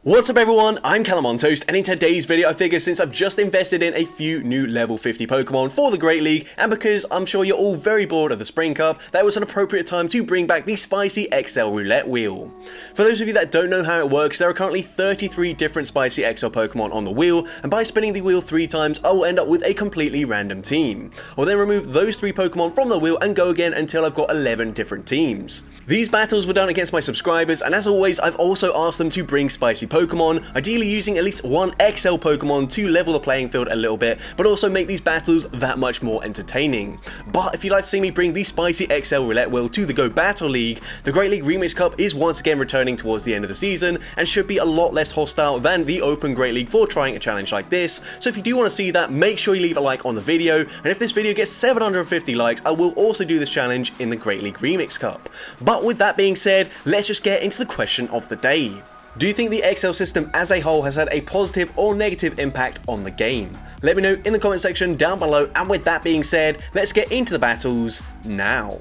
What's up everyone, I'm CallumOnToast, and in today's video I figure since I've just invested in a few new level 50 Pokemon for the Great League, and because I'm sure you're all very bored of the Spring Cup, that was an appropriate time to bring back the Spicy XL Roulette wheel. For those of you that don't know how it works, there are currently 33 different Spicy XL Pokemon on the wheel, and by spinning the wheel 3 times I will end up with a completely random team. I'll then remove those 3 Pokemon from the wheel and go again until I've got 11 different teams. These battles were done against my subscribers, and as always I've also asked them to bring Spicy Pokemon, ideally using at least one XL Pokemon to level the playing field a little bit, but also make these battles that much more entertaining. But if you'd like to see me bring the Spicy XL Roulette wheel to the Go Battle League, the Great League Remix Cup is once again returning towards the end of the season, and should be a lot less hostile than the Open Great League for trying a challenge like this, so if you do want to see that, make sure you leave a like on the video, and if this video gets 750 likes, I will also do this challenge in the Great League Remix Cup. But with that being said, let's just get into the question of the day. Do you think the XL system as a whole has had a positive or negative impact on the game? Let me know in the comment section down below, and with that being said, let's get into the battles now.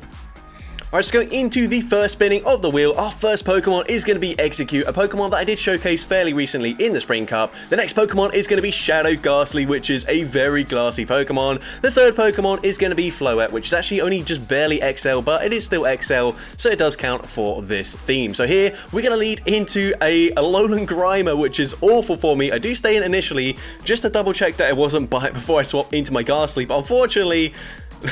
Alright, so going into the first spinning of the wheel, our first Pokemon is going to be Execute, a Pokemon that I did showcase fairly recently in the Spring Cup. The next Pokemon is going to be Shadow Ghastly, which is a very glassy Pokemon. The third Pokemon is going to be Floette, which is actually only just barely XL, but it is still XL, so it does count for this theme. So here, we're going to lead into a Alolan Grimer, which is awful for me. I do stay in initially, just to double check that it wasn't Bite before I swap into my Ghastly, but unfortunately,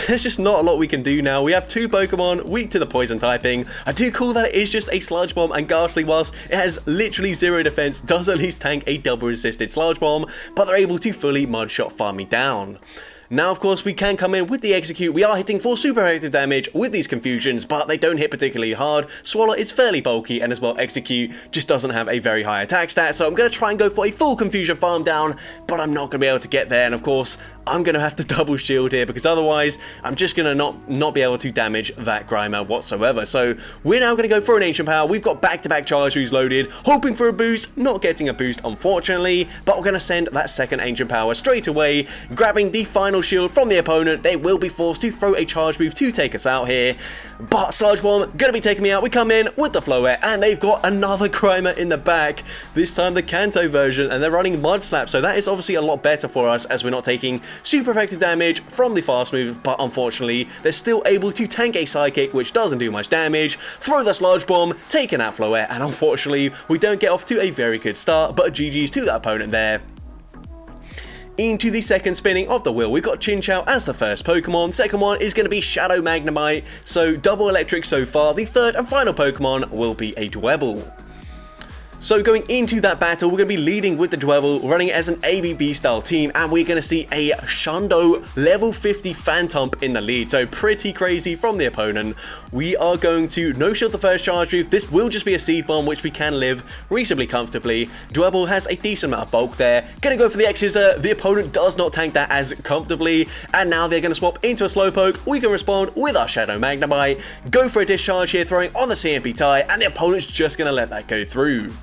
there's just not a lot we can do now. We have 2 Pokemon weak to the poison typing. I do call that it is just a Sludge Bomb, and Ghastly, whilst it has literally 0 defense, does at least tank a double resisted Sludge Bomb, but they're able to fully Mudshot farm me down. Now, of course, we can come in with the Execute. We are hitting for super effective damage with these Confusions, but they don't hit particularly hard. Swallow is fairly bulky, and as well, Execute just doesn't have a very high attack stat, so I'm going to try and go for a full Confusion farm down, but I'm not going to be able to get there, and of course, I'm going to have to double shield here, because otherwise, I'm just going to not be able to damage that Grimer whatsoever. So, we're now going to go for an Ancient Power. We've got back-to-back Charge Moves loaded, hoping for a boost, not getting a boost, unfortunately, but we're going to send that second Ancient Power straight away, grabbing the final shield from the opponent. They will be forced to throw a charge move to take us out here, but Sludge Bomb gonna be taking me out. We come in with the Floette, and they've got another Grimer in the back, this time the Kanto version, and they're running Mud Slap, so that is obviously a lot better for us as we're not taking super effective damage from the fast move, but unfortunately they're still able to tank a Psychic, which doesn't do much damage, throw the Sludge Bomb, taking out Floette, and unfortunately we don't get off to a very good start, but GG's to that opponent there. Into the second spinning of the wheel, we've got Chinchou as the first Pokemon. Second one is going to be Shadow Magnemite, so double electric so far. The third and final Pokemon will be a Dwebble. So going into that battle, we're going to be leading with the Dwebble, running it as an ABB style team, and we're going to see a Shundo level 50 Phantump in the lead, so pretty crazy from the opponent. We are going to no-shield the first charge move. This will just be a Seed Bomb, which we can live reasonably comfortably. Dwebble has a decent amount of bulk there. Going to go for the X-Scissor. The opponent does not tank that as comfortably, and now they're going to swap into a Slowpoke. We can respond with our Shadow Magnemite, go for a Discharge here, throwing on the CMP tie, and the opponent's just going to let that go through.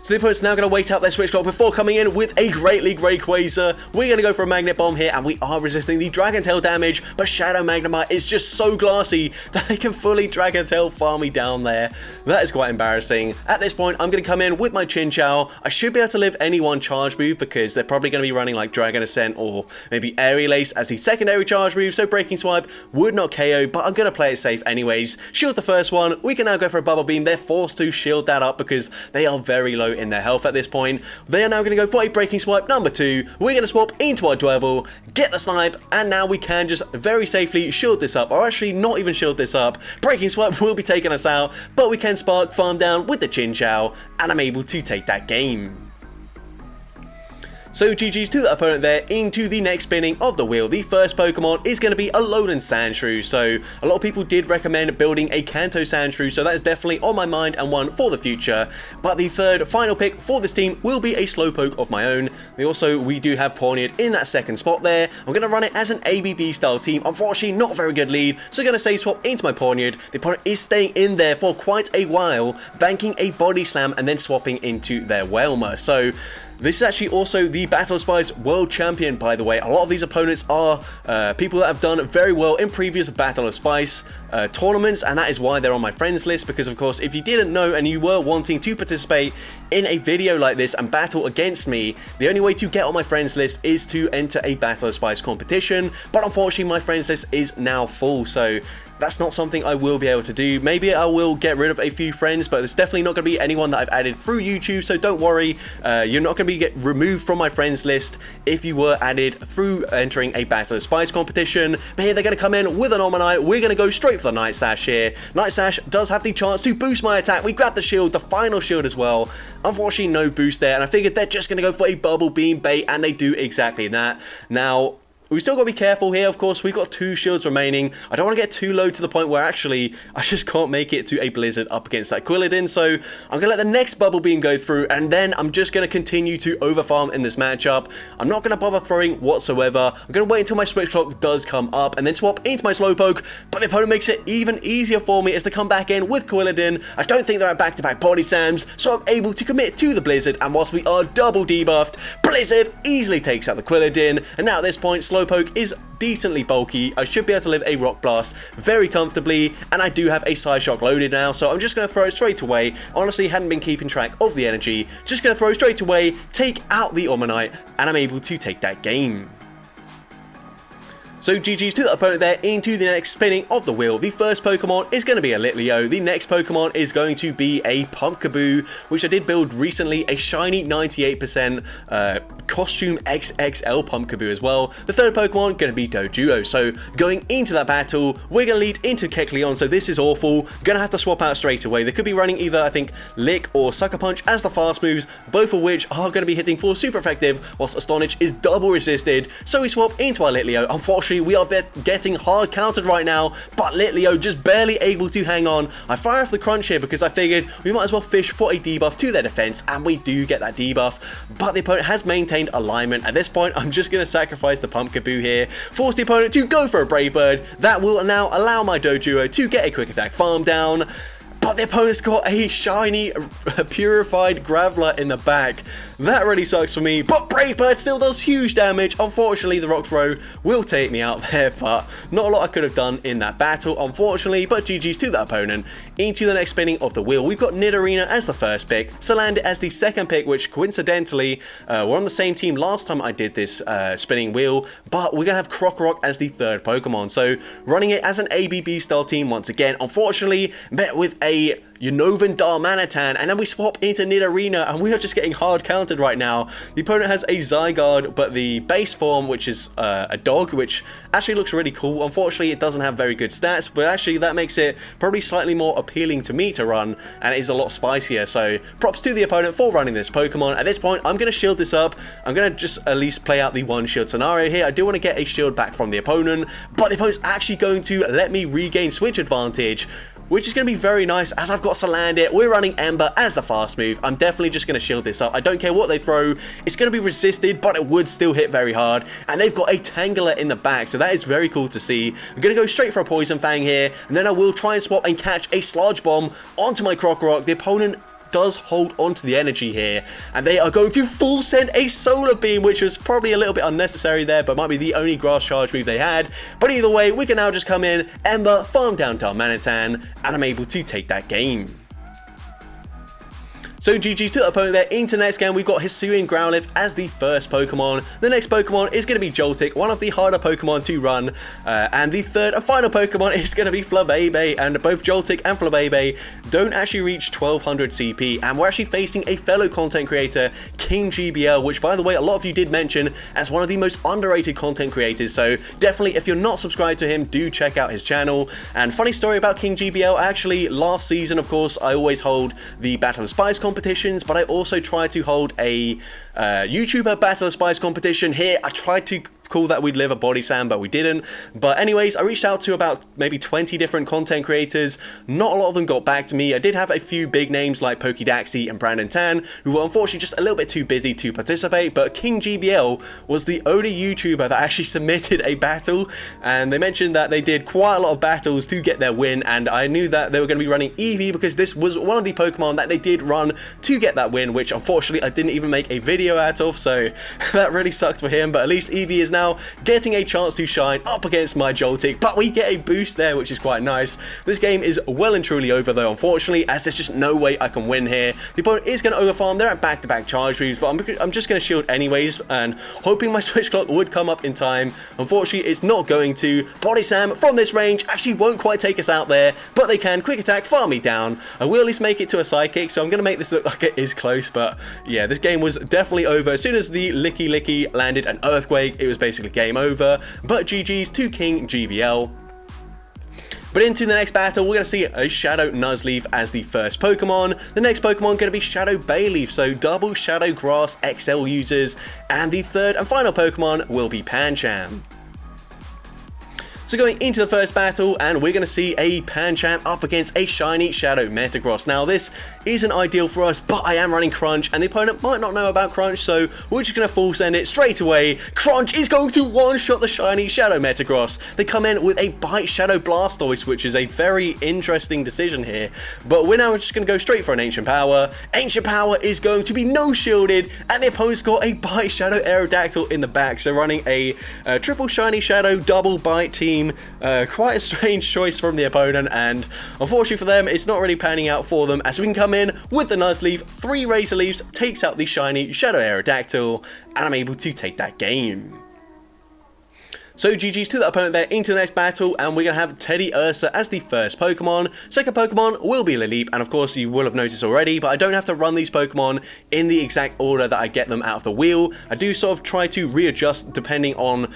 So the opponent's now going to wait out their Switch Lock before coming in with a Great League Rayquaza. We're going to go for a Magnet Bomb here, and we are resisting the Dragon Tail damage, but Shadow Magnemite is just so glassy that they can fully Dragon Tail farm me down there. That is quite embarrassing. At this point, I'm going to come in with my Chinchou. I should be able to live any one charge move, because they're probably going to be running like Dragon Ascent or maybe Aerial Ace as the secondary charge move, so Breaking Swipe would not KO, but I'm going to play it safe anyways. Shield the first one. We can now go for a Bubble Beam. They're forced to shield that up because they are very low in their health at this point. They are now going to go for a Breaking Swipe number 2. We're going to swap into our Dwebble, get the Snipe, and now we can just very safely shield this up, or actually not even shield this up. Breaking Swipe will be taking us out, but we can Spark farm down with the Chinchou, and I'm able to take that game. So GG's to that opponent there. Into the next spinning of the wheel. The first Pokemon is going to be Alolan Sandshrew. So a lot of people did recommend building a Kanto Sandshrew, so that is definitely on my mind and one for the future. But the third final pick for this team will be a Slowpoke of my own. We do have Pawniard in that second spot there. I'm going to run it as an ABB style team. Unfortunately, not a very good lead, so I'm going to save swap into my Pawniard. The opponent is staying in there for quite a while, banking a Body Slam and then swapping into their Whelmer. So This is actually also the Battle of Spice World Champion, by the way. A lot of these opponents are people that have done very well in previous Battle of Spice tournaments, and that is why they're on my friends list, because of course, if you didn't know and you were wanting to participate in a video like this and battle against me, the only way to get on my friends list is to enter a Battle of Spice competition, but unfortunately my friends list is now full, so that's not something I will be able to do. Maybe I will get rid of a few friends, but there's definitely not going to be anyone that I've added through YouTube, so don't worry. You're not going to be removed from my friends list if you were added through entering a Battle of Spice competition. But here they're going to come in with an Omanyte. We're going to go straight for the Night Sash here. Night Sash does have the chance to boost my attack. We grab the shield, the final shield as well. Unfortunately, no boost there, and I figured they're just going to go for a Bubble Beam bait, and they do exactly that. Now, we still got to be careful here, of course. We've got 2 shields remaining. I don't want to get too low to the point where actually I just can't make it to a Blizzard up against that Quilladin. So I'm going to let the next Bubble Beam go through, and then I'm just going to continue to overfarm in this matchup. I'm not going to bother throwing whatsoever. I'm going to wait until my Switch Clock does come up and then swap into my Slowpoke, but the opponent makes it even easier for me as to come back in with Quilladin. I don't think they're at back-to-back body slams, so I'm able to commit to the Blizzard, and whilst we are double debuffed, Blizzard easily takes out the Quilladin, and now at this point, Slowpoke is decently bulky. I should be able to live a Rock Blast very comfortably, and I do have a Side Shock loaded now, so I'm just going to throw it straight away. Honestly, hadn't been keeping track of the energy. Just going to throw straight away, take out the Omanyte, and I'm able to take that game. So GG's to the opponent there into the next spinning of the wheel. The first Pokemon is going to be a Litleo. The next Pokemon is going to be a Pumpkaboo, which I did build recently, a shiny 98% costume XXL Pumpkaboo as well. The third Pokemon going to be Doduo. So going into that battle, we're going to lead into Kecleon, so this is awful. Going to have to swap out straight away. They could be running either, I think, Lick or Sucker Punch as the fast moves, both of which are going to be hitting for super effective, whilst Astonish is double resisted. So we swap into our Litleo. Unfortunately, we are getting hard countered right now, but Litleo just barely able to hang on. I fire off the Crunch here because I figured we might as well fish for a debuff to their defense, and we do get that debuff, but the opponent has maintained alignment. At this point, I'm just going to sacrifice the Pumpkaboo here, force the opponent to go for a Brave Bird. That will now allow my Doduo to get a quick attack farm down, but the opponent's got a shiny purified Graveler in the back. That really sucks for me, but Brave Bird still does huge damage. Unfortunately, the Rock Throw will take me out there, but not a lot I could have done in that battle, unfortunately, but GG's to that opponent. Into the next spinning of the wheel, we've got Nidorina as the first pick, Salandit as the second pick, which coincidentally, were on the same team last time I did this spinning wheel, but we're going to have Krokorok as the third Pokemon, so running it as an ABB style team once again. Unfortunately, met with a Unnovan Darmanitan, and then we swap into Nidorina, and we are just getting hard countered right now. The opponent has a Zygarde, but the base form, which is a dog, which actually looks really cool. Unfortunately, it doesn't have very good stats, but actually that makes it probably slightly more appealing to me to run, and it is a lot spicier, so props to the opponent for running this Pokemon. At this point, I'm going to shield this up. I'm going to just at least play out the one shield scenario here. I do want to get a shield back from the opponent, but the opponent's actually going to let me regain switch advantage, which is going to be very nice as I've got Salandit. We're running Ember as the fast move. I'm definitely just going to shield this up. I don't care what they throw. It's going to be resisted, but it would still hit very hard. And they've got a Tangela in the back, so that is very cool to see. I'm going to go straight for a Poison Fang here, and then I will try and swap and catch a Sludge Bomb onto my Krokorok. The opponent does hold on to the energy here, and they are going to full send a Solar Beam, which was probably a little bit unnecessary there, but might be the only grass charge move they had. But either way, we can now just come in, Ember, farm down Darmanitan, and I'm able to take that game. So GG's to the opponent there. Into the next game, we've got Hisuian Growlithe as the first Pokemon. The next Pokemon is going to be Joltik, one of the harder Pokemon to run. And the third and final Pokemon is going to be Flabebe. And both Joltik and Flabebe don't actually reach 1200 CP. And we're actually facing a fellow content creator, King GBL, which, by the way, a lot of you did mention as one of the most underrated content creators. So definitely, if you're not subscribed to him, do check out his channel. And funny story about King GBL, actually, last season, of course, I always hold the Battle of Spice competitions, but I also try to hold a YouTuber Battle of Spice competition. Here, I tried to cool that we'd live a body slam, but we didn't. But anyways, I reached out to about maybe 20 different content creators. Not a lot of them got back to me. I did have a few big names like Pokedaxi and Brandon Tan, who were unfortunately just a little bit too busy to participate, but King GBL was the only YouTuber that actually submitted a battle, and they mentioned that they did quite a lot of battles to get their win, and I knew that they were going to be running Eevee because this was one of the Pokemon that they did run to get that win, which unfortunately I didn't even make a video out of, so that really sucked for him. But at least Eevee is now getting a chance to shine up against my Joltik, but we get a boost there, which is quite nice. This game is well and truly over though, unfortunately, as there's just no way I can win here. The opponent is going to overfarm. They're at back-to-back charge moves, but I'm just going to shield anyways, and hoping my switch clock would come up in time. Unfortunately, it's not going to. Body Slam from this range actually won't quite take us out there, but they can. Quick attack, farm me down. I will at least make it to a Psychic, so I'm going to make this look like it is close, but yeah, this game was definitely over. As soon as the Licky Licky landed an Earthquake, it was basically game over, but GG's to King GBL. But into the next battle, we're going to see a Shadow Nuzleaf as the first Pokemon. The next Pokemon going to be Shadow Bayleaf, so double Shadow Grass XL users. And the third and final Pokemon will be Pancham. So going into the first battle, and we're going to see a Pancham up against a shiny Shadow Metagross. Now this isn't ideal for us, but I am running Crunch, and the opponent might not know about Crunch, so we're just going to full send it straight away. Crunch is going to one-shot the shiny Shadow Metagross. They come in with a Bite Shadow Blastoise, which is a very interesting decision here. But we're now just going to go straight for an Ancient Power. Ancient Power is going to be no-shielded, and the opponent's got a Bite Shadow Aerodactyl in the back, so running a triple shiny Shadow double Bite team. Quite a strange choice from the opponent, and unfortunately for them, it's not really panning out for them, as we can come in with the Nuzleaf, 3 Razor Leaves, takes out the shiny Shadow Aerodactyl, and I'm able to take that game. So GG's to that opponent there into the next battle, and we're going to have Teddy Ursa as the first Pokemon. Second Pokemon will be Lileep, and of course you will have noticed already, but I don't have to run these Pokemon in the exact order that I get them out of the wheel. I do sort of try to readjust depending on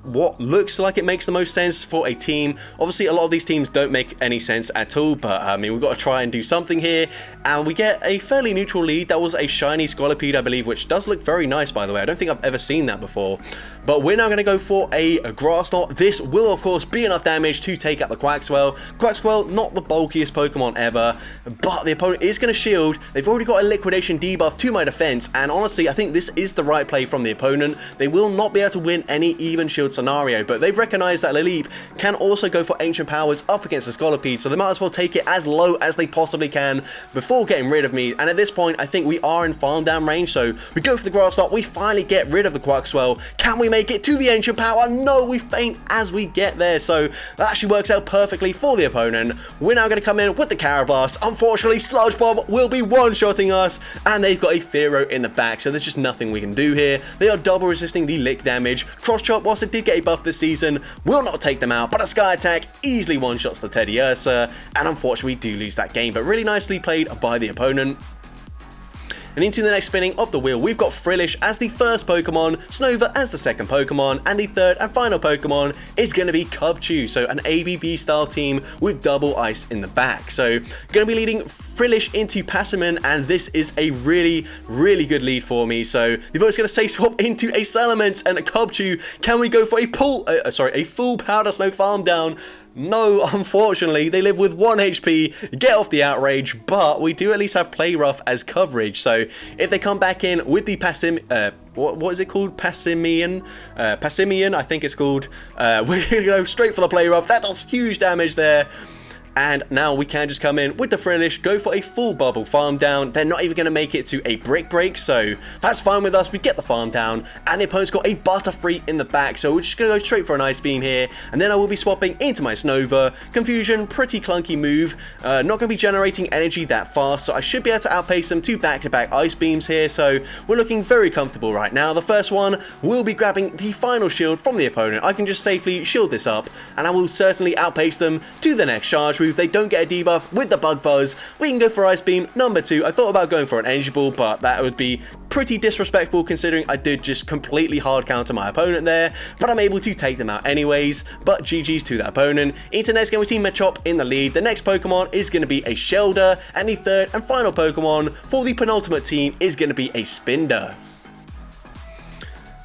what looks like it makes the most sense for a team. Obviously a lot of these teams don't make any sense at all, but I mean, we've got to try and do something here, and we get a fairly neutral lead. That was a shiny Scolipede, I believe, which does look very nice, by the way. I don't think I've ever seen that before, but we're now going to go for a Grass Knot. This will of course be enough damage to take out the Quaxwell. Quaxwell, not the bulkiest Pokemon ever, but the opponent is going to shield. They've already got a Liquidation debuff to my defense, and honestly I think this is the right play from the opponent. They will not be able to win any even shield scenario, but they've recognized that Lileep can also go for Ancient Powers up against the Scolipede, so they might as well take it as low as they possibly can before getting rid of me. And at this point I think we are in farm down range, so we go for the Grass Knot. We finally get rid of the Quaxwell. Can we make it to the Ancient Power? No, we faint as we get there, so that actually works out perfectly for the opponent. We're now going to come in with the Carablast. Unfortunately, Sludge Bomb will be one-shotting us, and they've got a Fearow in the back, so there's just nothing we can do here. They are double resisting the Lick damage. Cross Chop, whilst it did get a buff this season, will not take them out, but a Sky Attack easily one-shots the Teddy Ursa, and unfortunately we do lose that game, but really nicely played by the opponent. And into the next spinning of the wheel, we've got Frillish as the first Pokemon, Snover as the second Pokemon, and the third and final Pokemon is going to be Cubchoo, so an AVB style team with double ice in the back. So going to be leading Frillish into Passimian, and this is a really, really good lead for me. So the opponent's going to say swap into a Salamence and a Cubchoo. Can we go for a full Powder Snow farm down? No, unfortunately, they live with 1 HP, get off the outrage, but we do at least have Play Rough as coverage, so if they come back in with the what is it called? Passimian, I think it's called, we're going to go straight for the Play Rough. That does huge damage there. And now we can just come in with the Frillish, go for a full bubble farm down. They're not even going to make it to a Brick Break, so that's fine with us. We get the farm down, and the opponent's got a Butterfree in the back, so we're just going to go straight for an Ice Beam here, and then I will be swapping into my Snover. Confusion, pretty clunky move, not going to be generating energy that fast, so I should be able to outpace them to back-to-back Ice Beams here, so we're looking very comfortable right now. The first one will be grabbing the final shield from the opponent. I can just safely shield this up, and I will certainly outpace them to the next charge move. They don't get a debuff with the Bug Buzz. We can go for Ice Beam number 2. I thought about going for an Energy Ball, but that would be pretty disrespectful considering I did just completely hard counter my opponent there, but I'm able to take them out anyways. But GG's to that opponent. Into next game, we see Machop in the lead. The next Pokemon is going to be a Shelder, and the third and final Pokemon for the penultimate team is going to be a Spinder.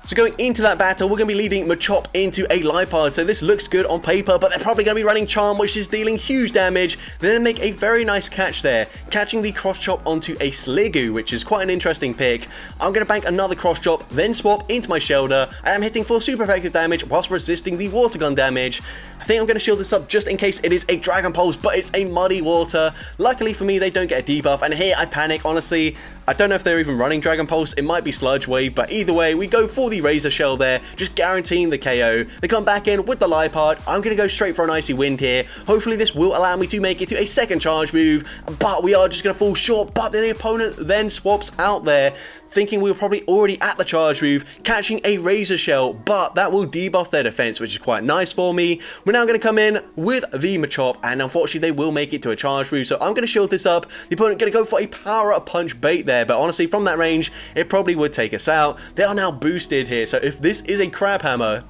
So going into that battle, we're going to be leading Machop into a Lipard, so this looks good on paper, but they're probably going to be running Charm, which is dealing huge damage. They're going to make a very nice catch there, catching the Cross Chop onto a Sliggoo, which is quite an interesting pick. I'm going to bank another Cross Chop, then swap into my Shelter. I am hitting for super effective damage whilst resisting the Water Gun damage. I think I'm going to shield this up just in case it is a Dragon Pulse, but it's a Muddy Water. Luckily for me, they don't get a debuff, and here I panic. Honestly, I don't know if they're even running Dragon Pulse. It might be Sludge Wave, but either way, we go for the Razor Shell there, just guaranteeing the KO. They come back in with the Lipard. I'm going to go straight for an Icy Wind here. Hopefully, this will allow me to make it to a second charge move, but we are just going to fall short. But the opponent then swaps out there, thinking we were probably already at the charge move, catching a Razor Shell, but that will debuff their defense, which is quite nice for me. We're now going to come in with the Machop, and unfortunately they will make it to a charge move, so I'm going to shield this up. The opponent going to go for a Power Up Punch bait there, but honestly from that range, it probably would take us out. They are now boosted here, so if this is a Crab Hammer,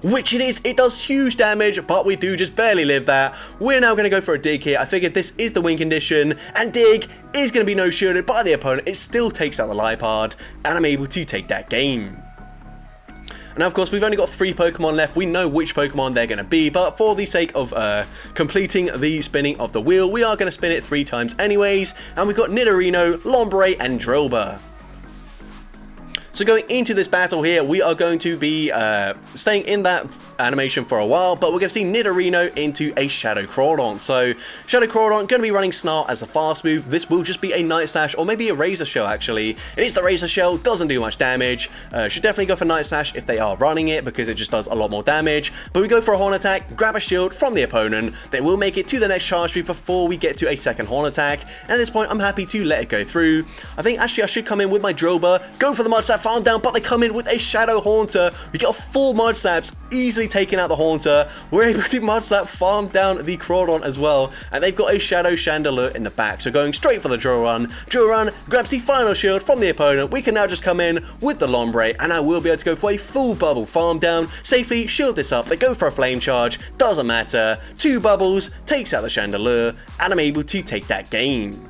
which it is, it does huge damage, but we do just barely live that. We're now going to go for a Dig here. I figured this is the win condition, and Dig is going to be no shielded by the opponent. It still takes out the Lipard, and I'm able to take that game. Now, of course, we've only got 3 Pokemon left. We know which Pokemon they're going to be, but for the sake of completing the spinning of the wheel, we are going to spin it 3 times anyways, and we've got Nidorino, Lombre, and Drillbur. So going into this battle here, we are going to be staying in that animation for a while, but we're going to see Nidorino into a Shadow Crawdon. So Shadow Crawdon going to be running Snarl as the fast move. This will just be a Night Slash, or maybe a Razor Shell actually. It is the Razor Shell, doesn't do much damage. Should definitely go for Night Slash if they are running it, because it just does a lot more damage. But we go for a Horn Attack, grab a shield from the opponent. They will make it to the next charge move before we get to a second Horn Attack. And at this point, I'm happy to let it go through. I think actually I should come in with my Drillbur, go for the Mud Slap, farm down, but they come in with a Shadow Haunter. We get 4 Mud Slaps, easily taking out the Haunter. We're able to Mud Slap, farm down the Crawdon as well, and they've got a Shadow Chandelure in the back, so going straight for the Drill Run. Drill Run grabs the final shield from the opponent. We can now just come in with the Lombre, and I will be able to go for a full bubble farm down, safely shield this up. They go for a Flame Charge, doesn't matter. 2 bubbles, takes out the Chandelure, and I'm able to take that game.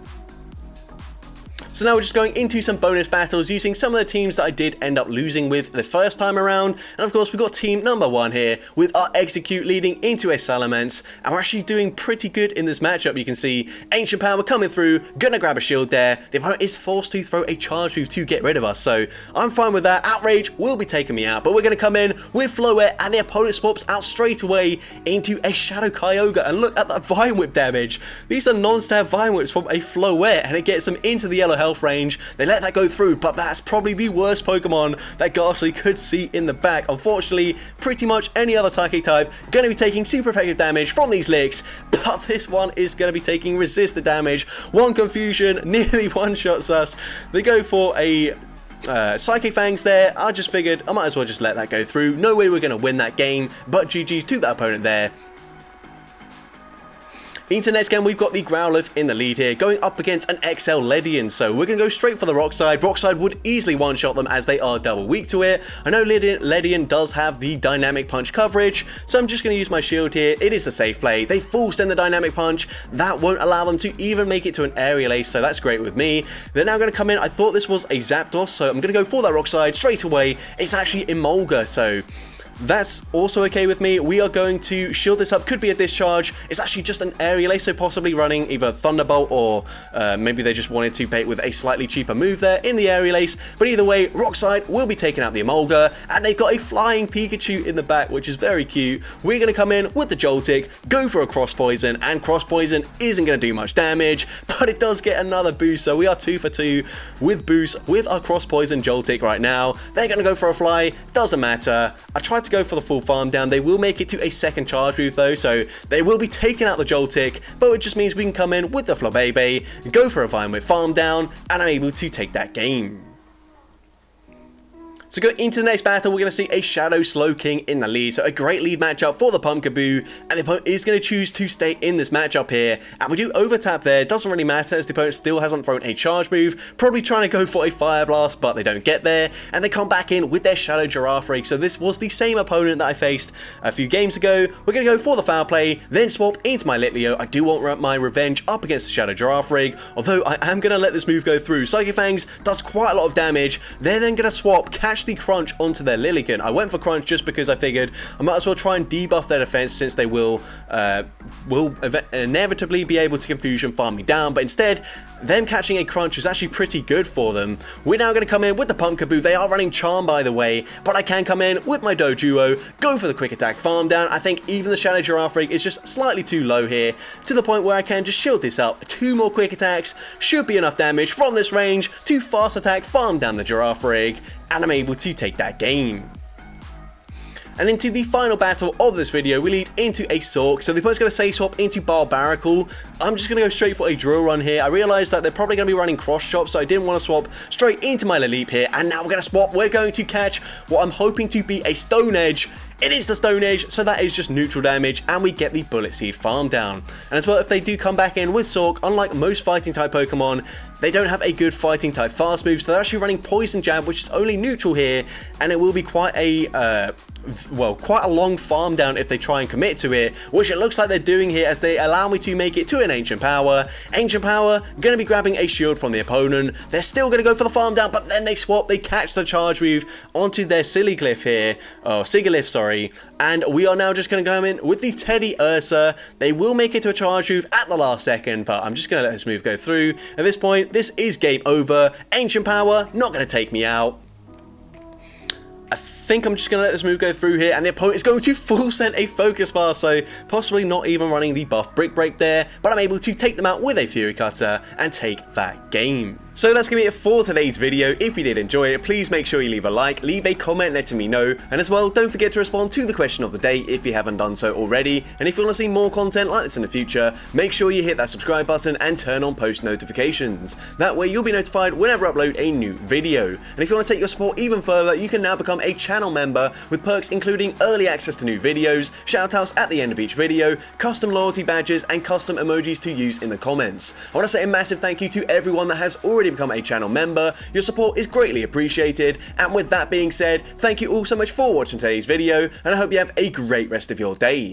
So now we're just going into some bonus battles using some of the teams that I did end up losing with the first time around. And of course, we've got team number 1 here with our Execute leading into a Salamence. And we're actually doing pretty good in this matchup. You can see Ancient Power coming through, gonna grab a shield there. The opponent is forced to throw a charge move to get rid of us. So I'm fine with that. Outrage will be taking me out, but we're gonna come in with Floette, and the opponent swaps out straight away into a Shadow Kyogre. And look at that Vine Whip damage. These are non-stab Vine Whips from a Floette, and it gets them into the yellow health range. They let that go through, but that's probably the worst Pokemon that Ghastly could see in the back. Unfortunately, pretty much any other Psychic type going to be taking super effective damage from these licks, but this one is going to be taking resist the damage. One Confusion nearly one-shots us. They go for a Psychic Fangs there. I just figured I might as well just let that go through. No way we're going to win that game, but GG's to that opponent there. Into next game, we've got the Growlithe in the lead here, going up against an XL Ledian, so we're going to go straight for the Rock Side. Rock Side would easily one-shot them as they are double weak to it. I know Ledian does have the Dynamic Punch coverage, so I'm just going to use my shield here. It is the safe play. They full send the Dynamic Punch. That won't allow them to even make it to an Aerial Ace, so that's great with me. They're now going to come in. I thought this was a Zapdos, so I'm going to go for that Rock Side straight away. It's actually Emolga, so that's also okay with me. We are going to shield this up. Could be a discharge. It's actually just an Aerial Ace, so possibly running either Thunderbolt or maybe they just wanted to bait with a slightly cheaper move there in the Aerial Ace. But either way, Rock Side will be taking out the Emolga, and they've got a flying Pikachu in the back, which is very cute. We're going to come in with the Joltik, go for a Cross Poison, and Cross Poison isn't going to do much damage, but it does get another boost, so we are 2 for 2 with boost with our Cross Poison Joltik right now. They're going to go for a Fly, doesn't matter. I tried to go for the full farm down. They will make it to a second charge move though, so they will be taking out the Joltik, but it just means we can come in with the Flabébé, go for a Vine Whip farm down, and I'm able to take that game. So going into the next battle, we're going to see a Shadow Slowking in the lead. So a great lead matchup for the Pumpkaboo, and the opponent is going to choose to stay in this matchup here. And we do overtap there. It doesn't really matter as the opponent still hasn't thrown a charge move. Probably trying to go for a Fire Blast, but they don't get there. And they come back in with their Shadow Girafarig. So this was the same opponent that I faced a few games ago. We're going to go for the Foul Play, then swap into my Litleo. I do want my revenge up against the Shadow Girafarig, although I am going to let this move go through. Psychic Fangs does quite a lot of damage. They're then going to swap, catch catch the crunch onto their Lilligant. I went for crunch just because I figured I might as well try and debuff their defense, since they will inevitably be able to confusion farm me down, but instead them catching a crunch is actually pretty good for them. We're now going to come in with the pump kaboo. They are running charm, by the way, but I can come in with my Doduo, go for the quick attack farm down. I think even the Shadow Giraffe rig is just slightly too low here, to the point where I can just shield this up. 2 more quick attacks should be enough damage from this range to fast attack farm down the Giraffe rig, and I'm able to take that game. And into the final battle of this video, we lead into a Sork. So the opponent's going to say swap into Barbaracle. I'm just going to go straight for a drill run here. I realized that they're probably going to be running cross chop, so I didn't want to swap straight into my Laleep here. And now we're going to swap. We're going to catch what I'm hoping to be a Stone Edge. It is the Stone Edge, so that is just neutral damage, and we get the Bullet Seed farm down. And as well, if they do come back in with Sork, unlike most fighting type Pokemon, they don't have a good fighting type fast move, so they're actually running Poison Jab, which is only neutral here, and it will be quite a quite a long farm down if they try and commit to it, which it looks like they're doing here, as they allow me to make it to an Ancient Power. Ancient Power, going to be grabbing a shield from the opponent. They're still going to go for the farm down, but then they swap, they catch the charge move onto their Sigilyph here, Sigilyph, sorry, and we are now just going to go in with the Teddy Ursa. They will make it to a charge move at the last second, but I'm just going to let this move go through. At this point, this is game over. Ancient Power, not going to take me out. I think I'm just going to let this move go through here, and the opponent is going to full send a Focus Blast, so possibly not even running the buff Brick Break there, but I'm able to take them out with a Fury Cutter and take that game. So that's going to be it for today's video. If you did enjoy it, please make sure you leave a like, leave a comment letting me know, and as well, don't forget to respond to the question of the day if you haven't done so already. And if you want to see more content like this in the future, make sure you hit that subscribe button and turn on post notifications. That way you'll be notified whenever I upload a new video. And if you want to take your support even further, you can now become a channel member with perks including early access to new videos, shoutouts at the end of each video, custom loyalty badges, and custom emojis to use in the comments. I want to say a massive thank you to everyone that has already become a channel member. Your support is greatly appreciated, and with that being said, thank you all so much for watching today's video, and I hope you have a great rest of your day.